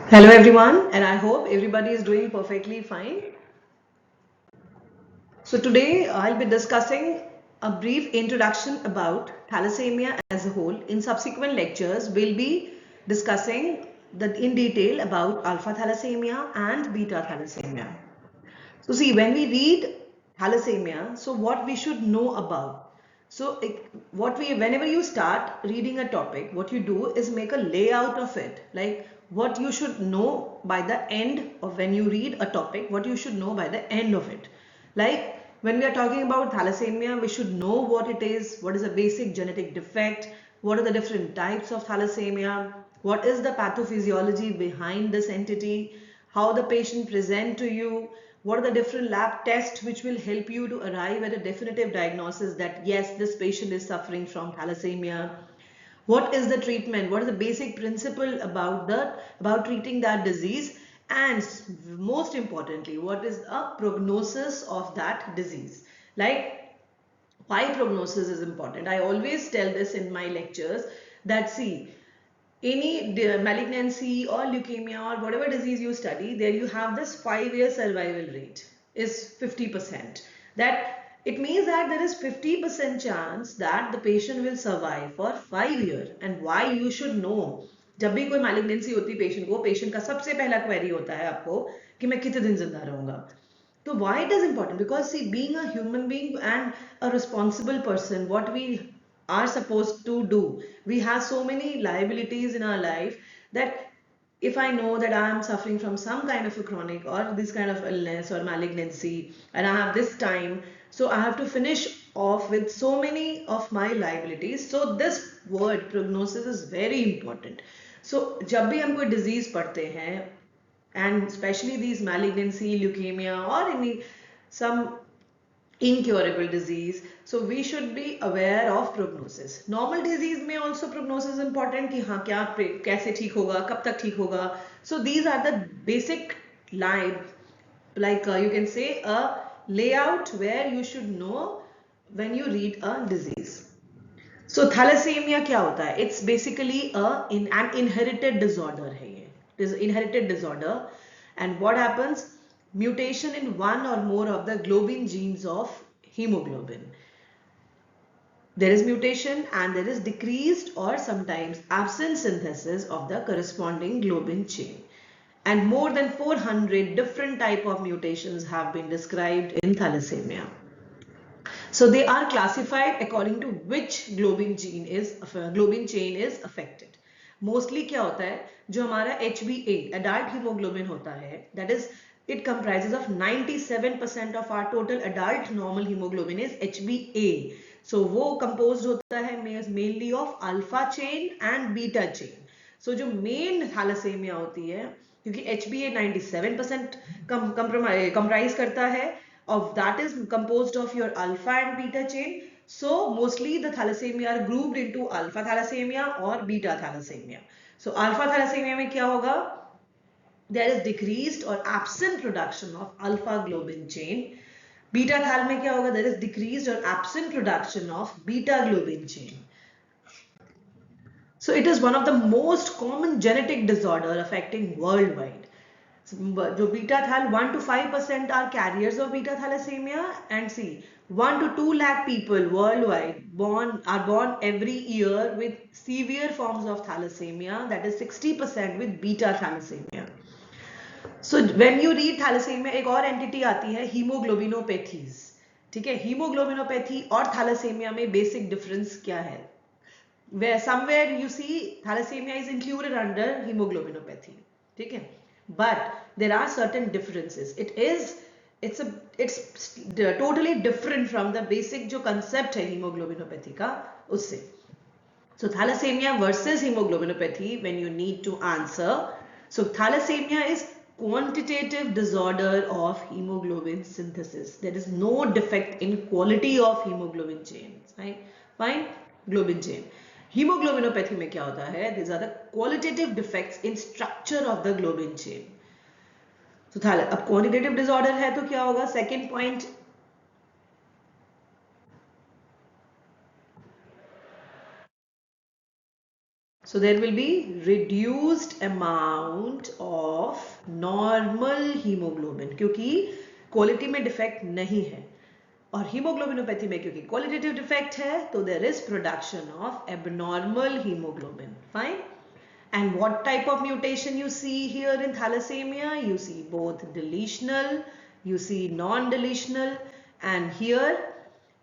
Hello everyone, and I hope everybody is doing perfectly fine. So today I'll be discussing a brief introduction about thalassemia as a whole. In subsequent lectures, we'll be discussing in detail about alpha thalassemia and beta thalassemia. So see, when we read thalassemia, so what we should know about. So whenever you start reading a topic, what you do is make a layout of it, like what you should know by the end of when you read a topic, what you should know by the end of it. Like when we are talking about thalassemia, we should know what it is, what is a basic genetic defect, what are the different types of thalassemia, what is the pathophysiology behind this entity, how the patient present to you, what are the different lab tests which will help you to arrive at a definitive diagnosis that yes, this patient is suffering from thalassemia. What is the treatment? What is the basic principle about treating that disease? And most importantly, what is a prognosis of that disease? Like why prognosis is important. I always tell this in my lectures that see, any malignancy or leukemia or whatever disease you study, there you have this 5-year survival rate is 50%. That it means that there is 50% chance that the patient will survive for 5 years. And why you should know. जब भी कोई malignancy होती है patient को, patient का सबसे पहला query होता है आपको कि मैं कितने दिन जिंदा रहूंगा. So why it is important? Because see, being a human being and a responsible person, what we are supposed to do, we have so many liabilities in our life that if I know that I am suffering from some kind of a chronic or this kind of illness or malignancy and I have this time, so I have to finish off with so many of my liabilities. So this word prognosis is very important. So जब भी हम कोई disease पढ़ते हैं, and especially these malignancy, leukemia or any some incurable disease, so we should be aware of prognosis. Normal disease may also prognosis important कि हाँ क्या कैसे ठीक होगा, कब तक ठीक होगा. So these are the basic line, like you can say a layout where you should know when you read a disease. So thalassemia क्या होता है? It's basically an inherited disorder है ये. It is inherited disorder, and what happens? Mutation in one or more of the globin genes of hemoglobin. There is mutation and there is decreased or sometimes absent synthesis of the corresponding globin chain. And more than 400 different type of mutations have been described in thalassemia. So they are classified according to which globin chain is affected. Mostly क्या होता है, जो हमारा HbA adult hemoglobin होता है, that is it comprises of 97% of our total adult normal hemoglobin is HbA. So वो composed होता है mainly of alpha chain and beta chain. So जो main thalassemia होती है, क्योंकि HbA 97% comprise करता है, of that is composed of your alpha and beta chain. So mostly the thalassemia are grouped into alpha thalassemia or beta thalassemia. So alpha thalassemia में क्या होगा? There is decreased or absent production of alpha globin chain. Beta thal में क्या होगा? There is decreased or absent production of beta globin chain. So it is one of the most common genetic disorder affecting worldwide. जो beta थैल 1 to 5% are carriers of beta thalassemia, and see 1 to 2 lakh people worldwide are born every year with severe forms of thalassemia, that is 60% with beta thalassemia. So when you read thalassemia, एक और entity आती है hemoglobinopathies. ठीक है, hemoglobinopathy और thalassemia में basic difference क्या है? Where somewhere you see thalassemia is included under hemoglobinopathy. ठीक है, but there are certain differences. It's totally different from the basic जो concept है hemoglobinopathy का उससे. So thalassemia versus hemoglobinopathy, when you need to answer. So thalassemia is quantitative disorder of hemoglobin synthesis. There is no defect in quality of hemoglobin chains. Right? Fine? Globin chain. Hemoglobinopathy में क्या होता है? These are the qualitative defects in structure of the globin chain. So अब quantitative disorder है तो क्या होगा? Second point, So there will be reduced amount of normal hemoglobin क्योंकि quality में defect नहीं है और hemoglobinopathy में क्योंकि qualitative defect है तो there is production of abnormal hemoglobin. Fine. And what type of mutation you see here in thalassemia? You see both deletional, you see non-deletional, and here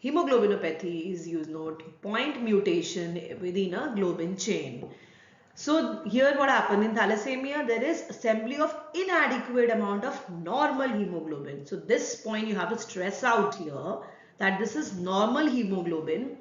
hemoglobinopathy is you note point mutation within a globin chain. So here what happened in thalassemia, there is assembly of inadequate amount of normal hemoglobin. So this point you have to stress out here that this is normal hemoglobin.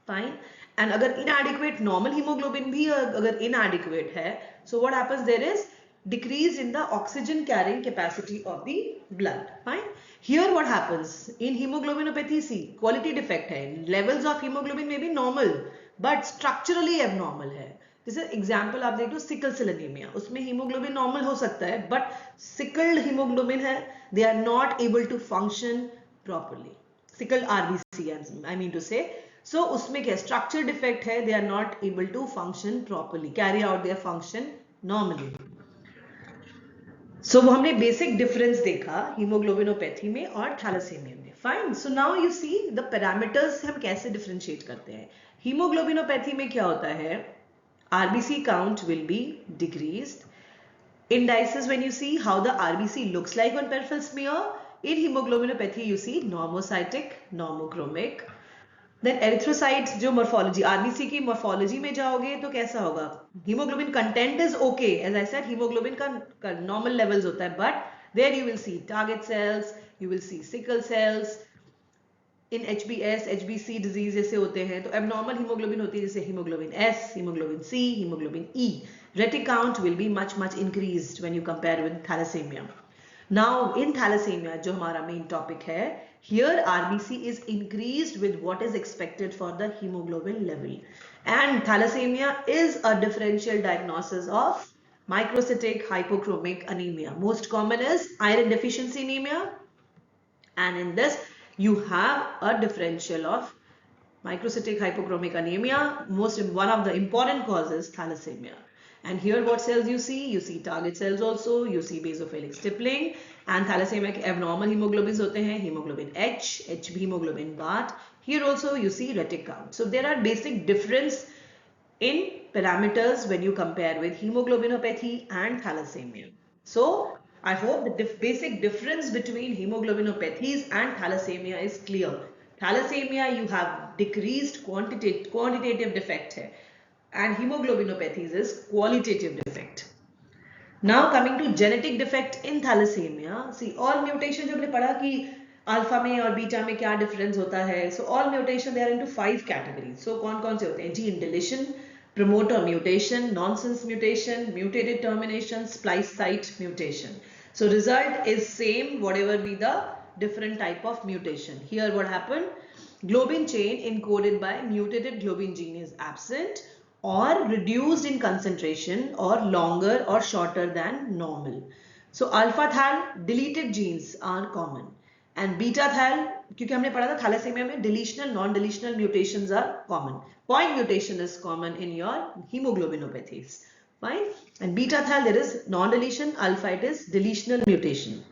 Fine. And अगर inadequate normal hemoglobin भी अगर inadequate है, so what happens, there is decrease in the oxygen carrying capacity of the blood. Fine. Here what happens in hemoglobinopathy, see quality defect है, levels of hemoglobin may be normal but structurally abnormal है. जैसे example आप देख लो sickle cell anaemia, उसमें haemoglobin normal हो सकता है बट सिकल्ड हीमोग्लोबिन है, they are not able to function properly. Sickle RBC I mean to say, so उसमें क्या स्ट्रक्चर डिफेक्ट है, they are not able to function properly, carry out their function normally. So वो हमने basic difference देखा haemoglobinopathy में और thalassaemia में. Fine. So now you see the parameters हम कैसे डिफरेंशिएट करते हैं. हीमोग्लोबिनोपैथी में क्या होता है, RBC count will be decreased. Indices, when you see how the RBC looks like on peripheral smear, in hemoglobinopathy you see normocytic, normochromic. Then erythrocytes जो morphology, RBC की morphology में जाओगे तो कैसा होगा, hemoglobin content is okay, as I said hemoglobin का normal levels होता है, but there you will see target cells, you will see sickle cells. In HbS, HbC disease जैसे होते हैं तो एबनॉर्मल हीमोग्लोबिन होती है जैसे haemoglobin S, haemoglobin C, haemoglobin E. Retic count will be much increased when you compare with thalassemia. Now in thalassemia जो हमारा main topic है, here RBC is increased with what is expected for the hemoglobin level. And thalassemia is a differential diagnosis of microcytic hypochromic anemia. Most common is iron deficiency anemia, and in this you have a differential of microcytic hypochromic anemia. One of the important causes thalassemia. And here what cells you see target cells also, you see basophilic stippling, and thalassemia के abnormal hemoglobins होते हैं, hemoglobin H, Hb hemoglobin BAT. Here also you see retic count. So there are basic difference in parameters when you compare with hemoglobinopathy and thalassemia. So I hope the basic difference between hemoglobinopathies and thalassemia is clear. Thalassemia you have decreased quantitative defect है, and hemoglobinopathies is qualitative defect. Now coming to genetic defect in thalassemia, see all mutation जो हमने पढ़ा कि alpha में और beta में क्या difference होता है. So all mutation they are into 5 categories. So कौन से होते हैं, gene deletion, promoter mutation, nonsense mutation, mutated termination, splice site mutation. So result is same whatever be the different type of mutation. Here what happened, globin chain encoded by mutated globin gene is absent or reduced in concentration or longer or shorter than normal. So alpha thal deleted genes are common, and beta thal क्योंकि हमने पढ़ा था thalassemia में deletional non-deletional mutations are common. Point mutation is common in your hemoglobinopathies. Fine. And beta thal there is non-deletion, alpha it is deletional mutation.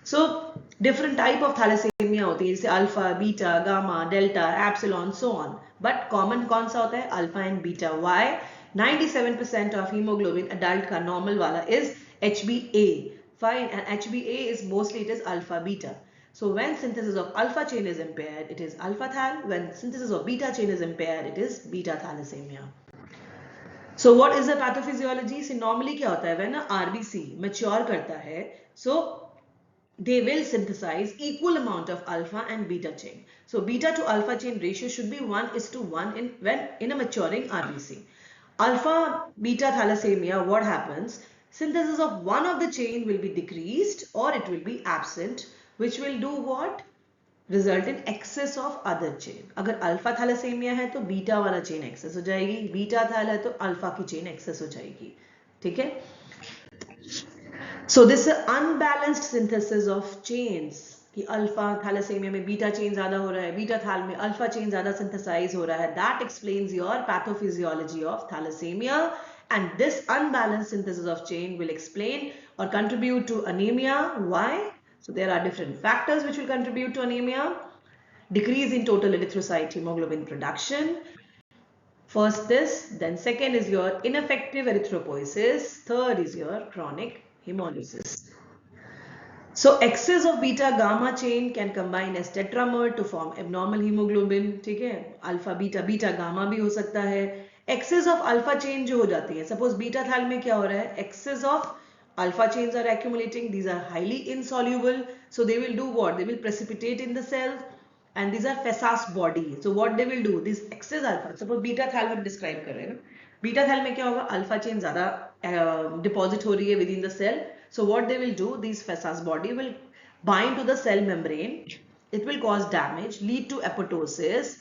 So different type of thalassemia होती है जैसे alpha, beta, gamma, delta, epsilon, so on. But common कौन सा होता है, alpha and beta. Why? 97% of hemoglobin adult का normal वाला is HbA. Fine. And HbA is mostly it is alpha beta. So when synthesis of alpha chain is impaired, it is alpha thal. When synthesis of beta chain is impaired, it is beta thalassemia. So what is the pathophysiology? See normally क्या होता है, when RBC mature करता है, so they will synthesize equal amount of alpha and beta chain. So beta to alpha chain ratio should be 1:1 in a maturing RBC. Alpha beta thalassemia, what happens? Synthesis of one of the chain will be decreased or it will be absent, which will do what? Result in excess of other chain. अगर alpha thalassaemia है तो beta वाला chain access हो जाएगी, beta थैल है तो alpha की chain access हो जाएगी. ठीक है. So this is unbalanced synthesis of chains. कि अल्फा थैलेसेमिया में बीटा चेन ज्यादा हो रहा है, बीटा थैल में अल्फा चेन ज्यादा सिंथेसाइज हो रहा है. That explains your pathophysiology of thalassaemia, and this unbalanced synthesis of chain will explain or contribute to anemia. Why? So there are different factors which will contribute to anemia. Decrease in total erythrocyte hemoglobin production. First this, then second is your ineffective erythropoiesis, third is your chronic hemolysis. So excess of beta gamma chain can combine as tetramer to form abnormal hemoglobin. ठीक है, alpha beta beta gamma भी हो सकता है. Excess of alpha chain जो हो जाती है, suppose बीटा थैल में क्या हो रहा है, excess of alpha chains are accumulating. These are highly insoluble, so they will do what? They will precipitate in the cells, and these are Fessas body. So what they will do? This excess alpha, suppose beta thal हम describe कर रहे हैं ना, beta थैल में क्या होगा, alpha chain ज्यादा deposit हो रही है within the cell. So what they will do, these Fessas body will bind to the cell membrane. It will cause damage, lead to apoptosis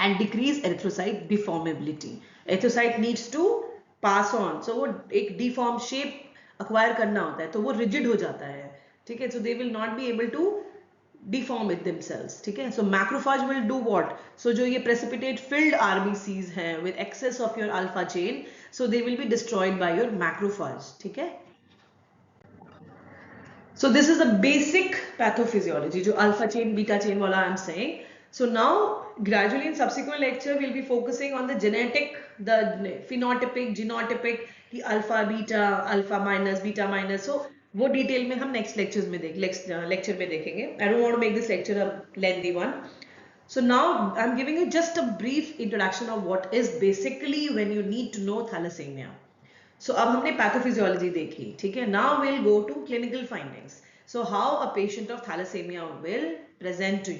and decrease erythrocyte deformability. Erythrocyte needs to pass on. So वो एक deform shape acquire करना होता है, तो वो rigid हो जाता है. ठीक है, so they will not be able to deform it themselves. ठीक है, so macrophage will do what? So जो ये precipitate filled RBCs हैं with excess of your alpha chain, so they will be destroyed by your macrophage. ठीक है. So this is the basic pathophysiology, जो alpha chain, beta chain वाला I'm saying. So now gradually in subsequent lecture we'll be focusing on the genetic, the phenotypic, genotypic, कि alpha, beta, alpha minus, beta minus. So वो detail में हम next lecture में देखेंगे. I don't want to make this lecture a lengthy one. So now I'm giving you just a brief introduction of what is basically when you need to know thalassemia. So अब हमने pathophysiology देखी, ठीक है. Now we'll go to clinical findings. So how a patient of thalassemia will present to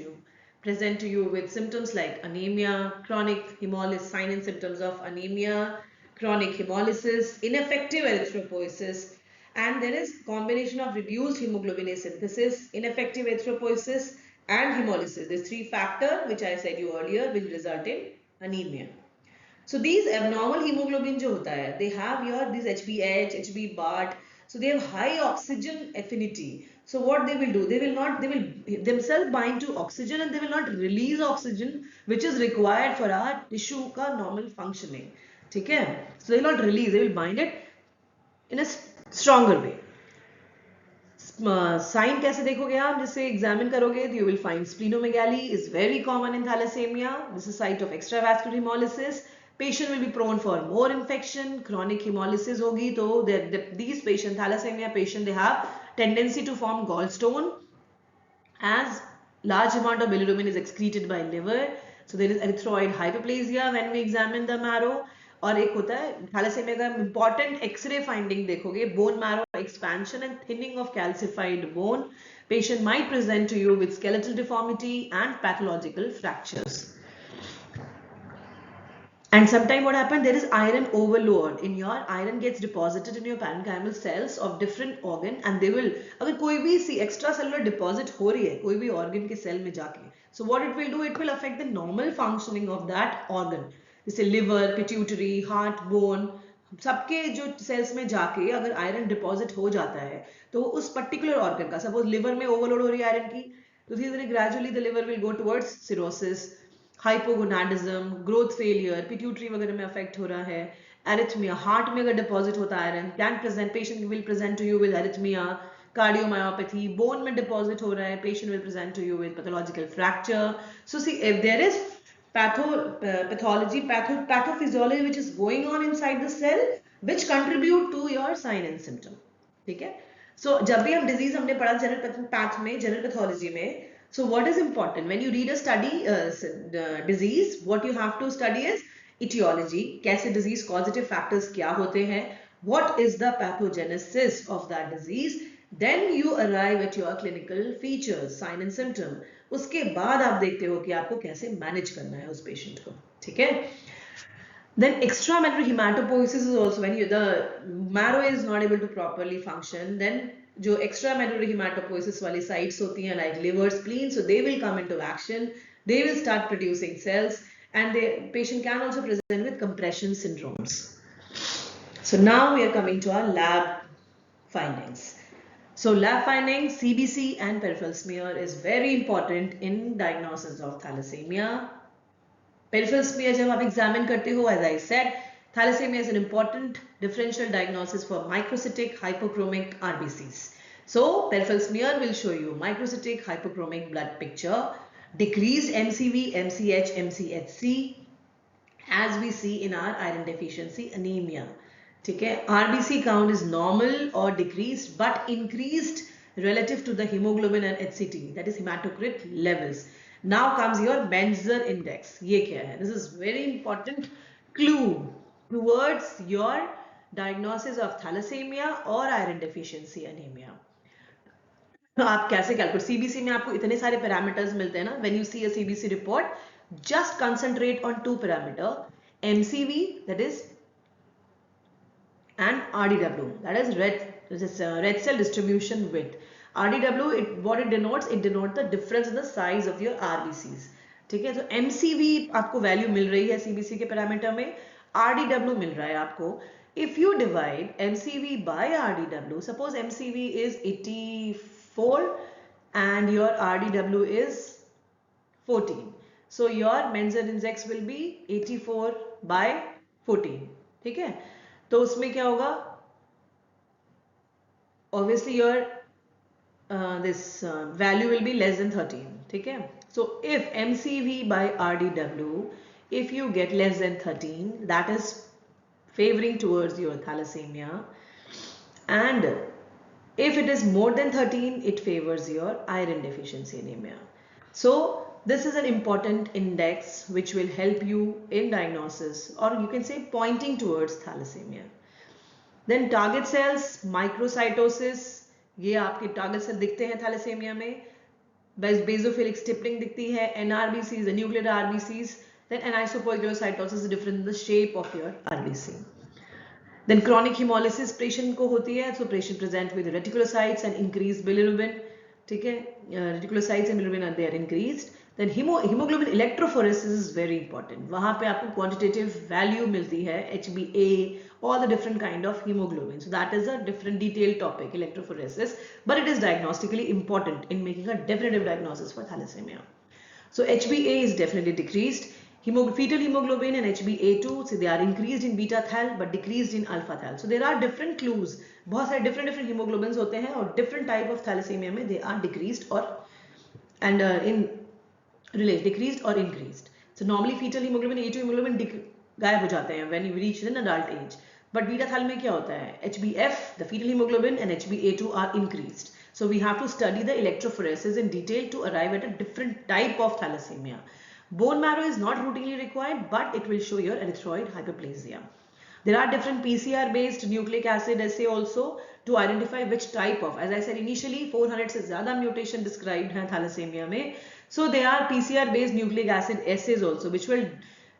you with symptoms like anemia, chronic hemolysis, sign and symptoms of anemia, chronic hemolysis, ineffective erythropoiesis, and there is combination of reduced hemoglobin A synthesis, ineffective erythropoiesis and hemolysis. These three factors which I said you earlier will result in anemia. So these abnormal hemoglobin जो होता है, they have your this HbH, Hb BART, so they have high oxygen affinity. So what they will do, they will themselves bind to oxygen and they will not release oxygen which is required for our tissue का normal functioning. ठीक है, so they will not release, they will bind it in a stronger way. Sign कैसे देखोगे आप, जिससे examine करोगे, you will find splenomegaly is very common in thalassemia. This is site of extravascular hemolysis. Patient will be prone for more infection, chronic hemolysis होगी, तो these patient, thalassemia patient, they have tendency to form gallstone as large amount of bilirubin is excreted by liver. So there is erythroid hyperplasia when we examine the marrow. और एक होता है thalassaemia का important X-ray finding देखोगे, bone marrow expansion and thinning of calcified bone. Patient might present to you with skeletal deformity and pathological fractures. And sometimes what happens, there is iron overload in your, iron gets deposited in your parenchymal cells of different organ and they will, अगर कोई भी extracellular deposit हो रही है कोई भी organ के cell में जाके, so what it will do, it will affect the normal functioning of that organ. जैसे liver, pituitary, heart, bone, सबके जो cells में जाके अगर iron deposit हो जाता है तो उस particular organ का, suppose liver में overload हो रही है iron की, तो धीरे-धीरे gradually the liver will go towards cirrhosis, hypogonadism, growth failure, pituitary वगैरह में अफेक्ट हो रहा है, एरिथमिया, हार्ट में अगर डिपॉजिट होता है iron, can present, patient will present to you with arrhythmia, cardiomyopathy, bone में डिपॉजिट हो रहा है, patient will present to you with pathological fracture. So see if there is pathophysiology which is going on inside the cell which contribute to your sign and symptom. ठीक है, so जब भी हम disease हमने पढ़ा जनरल पैथ में, general pathology में, so what is important when you read a study disease, what you have to study is etiology, कैसे disease causative factors क्या होते हैं, what is the pathogenesis of that disease, then you arrive at your clinical features, sign and symptom. उसके बाद आप देखते हो कि आपको कैसे मैनेज करना है उस पेशेंट को. ठीक है, then extramedullary hematopoiesis is also when the marrow is not able to properly function, then जो extramedullary hematopoiesis वाली sites होती हैं like liver, spleen, so they will come into action, they will start producing cells and the patient can also present with compression syndromes. So now we are coming to our lab findings. So lab finding, CBC and peripheral smear is very important in diagnosis of thalassemia. Peripheral smear जब आप examine करते हो, as I said, thalassemia is an important differential diagnosis for microcytic hypochromic RBCs. So peripheral smear will show you microcytic hypochromic blood picture, decreased MCV, MCH, MCHC, as we see in our iron deficiency anemia. ठीक है, RBC count is normal or decreased but increased relative to the hemoglobin and HCT, that is hematocrit levels. Now comes your Menzer index. ये क्या है? This is very important clue towards your diagnosis of thalassemia or iron deficiency anemia. आप कैसे calculate, CBC में आपको इतने सारे parameters मिलते हैं ना. When you see a CBC report, just concentrate on two parameter, MCV, that is, and RDW, that is red cell distribution width. RDW, what it denotes the difference in the size of your RBCs. ठीक है, तो MCV आपको value मिल रही है CBC के parameter में, RDW मिल रहा है आपको. If you divide MCV by RDW, suppose MCV is 84 and your RDW is 14. So your Menzer index will be 84 by 14. ठीक है, तो उसमें क्या होगा? Obviously your this value will be less than 13. ठीक है, so if MCV by RDW, if you get less than 13, that is favoring towards your thalassemia, and if it is more than 13, it favors your iron deficiency anemia. So this is an important index which will help you in diagnosis, or you can say pointing towards thalassemia. Then target cells, microcytosis, ये आपके target cell दिखते हैं thalassemia में. Basophilic stippling दिखती है, NRBCs, the nuclear RBCs. Then anisopoikilocytosis is different in the shape of your RBC. Then chronic hemolysis patient को होती है, so patient present with reticulocytes and increased bilirubin. ठीक है, reticulocytes and bilirubin are there increased. Then hemoglobin electrophoresis is very important. वहाँ पे आपको quantitative value मिलती है, HbA, all the different kind of hemoglobin. So that is a different detailed topic, electrophoresis, but it is diagnostically important in making a definitive diagnosis for thalassemia. So HbA is definitely decreased. Fetal hemoglobin and HbA2, so they are increased in beta thal but decreased in alpha thal. So there are different clues. बहुत सारे different hemoglobins होते हैं और different type of thalassemia में they are decreased or and decreased or increased. So normally fetal hemoglobin, A2 hemoglobin गायब हो जाते हैं when you reach an adult age. But beta thal में क्या होता है? HbF, the fetal hemoglobin, and HbA2 are increased. So we have to study the electrophoresis in detail to arrive at a different type of thalassemia. Bone marrow is not routinely required, but it will show your erythroid hyperplasia. There are different PCR-based nucleic acid assay also to identify which type of, as I said initially, 400 से ज़्यादा mutation described हैं thalassemia में. So there are PCR-based nucleic acid assays also, which will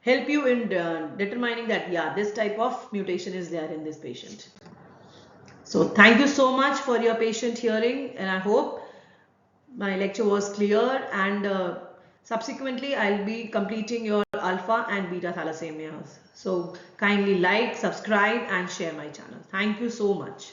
help you in determining that, yeah, this type of mutation is there in this patient. So thank you so much for your patient hearing, and I hope my lecture was clear, and subsequently I'll be completing your alpha and beta thalassemias. So kindly like, subscribe and share my channel. Thank you so much.